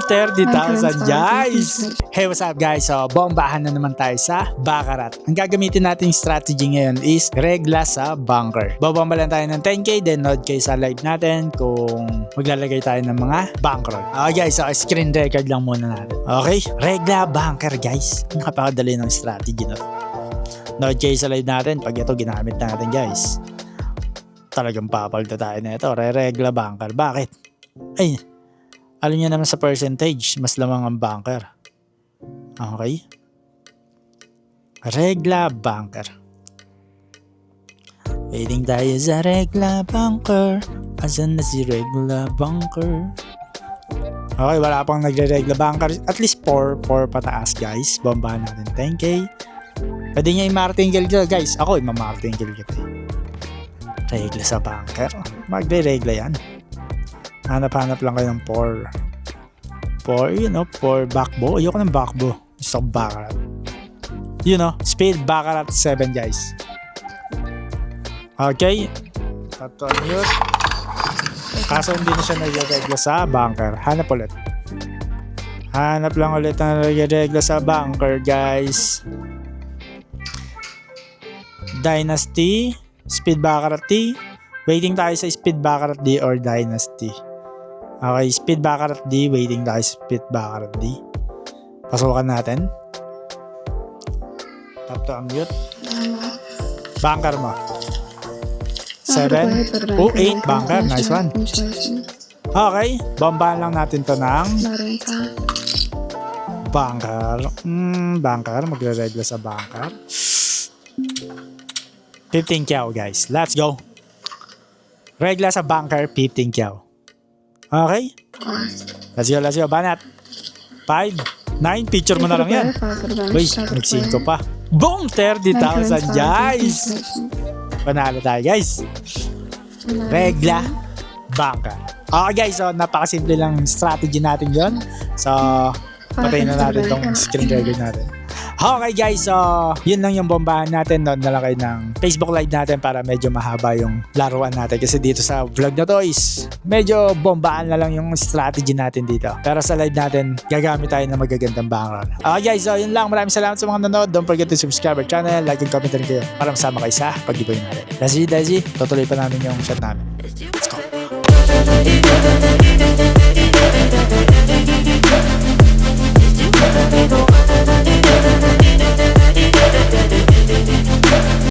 30,000 guys! Hey, what's up guys? So, bombahan na naman tayo sa Baccarat. Ang gagamitin nating strategy ngayon is regla sa bunker. Babomba lang tayo ng 10k, then nod kayo sa live natin kung maglalagay tayo ng mga bankroll. Okay guys, so screen record lang muna natin. Okay? Regla bunker guys. Napakadali ng strategy na to. Nod kayo sa live natin pag ito ginamit natin guys. Talagang papalda tayo na ito. Regla bunker. Bakit? Ay, alam niyo naman sa percentage, mas lamang ang bunker. Okay? Regla bunker. Waiting tayo sa regla bunker. Asan na si regla bunker? Okay, wala pang nagre-regla bunker. At least 4 pataas guys. Bombahan natin 10k. Pwede niya i-martingale ka guys. Ako i-martingale kita. Regla sa bunker. Magre-regla yan. Hanap-hanap lang kayo ng 4, you know, 4 backbow. Ayoko ng backbow. Gusto ko baccarat. You know, speed baccarat 7 guys. Okay. Tato mute. Kaso hindi na siya nag-regla sa bunker. Hanap ulit. Hanap lang ulit ang nag-regla sa bunker guys. Dynasty. Speed baccarat D. Waiting tayo sa speed baccarat D or dynasty. Okay, speed baccarat D. Waiting tayo sa speed baccarat D. Pasukan natin. Tap to unmute. Bunker mo. 7. Oh, 8. Bunker. Nice one. Okay. Bombahan lang natin to ng bunker. Bunker. Magre-regla sa bunker. 15 kyaw guys. Let's go. Regla sa bunker. 15 kyaw. Okay? Let's go. Banat. 5, 9. Picture mo na lang yan. Uy, nag-5 pa. Boom! 30,000 guys! Panalo tayo guys. Regla bunker. Okay guys, so napakasimple lang strategy natin yon. So, patayin na natin tong screen record natin. Okay guys, so yun lang yung bombahan natin. Noon na lang kayo ng Facebook live natin para medyo mahaba yung laruan natin. Kasi dito sa vlog na to is medyo bombahan na lang yung strategy natin dito. Pero sa live natin, gagamit tayo ng magagandang background. Okay guys, so yun lang. Maraming salamat sa mga nanonood. Don't forget to subscribe our channel, like and comment rin kayo para masama kayo sa pag-giveaway natin. Daisy, tutuloy pa namin yung chat namin. Let's go!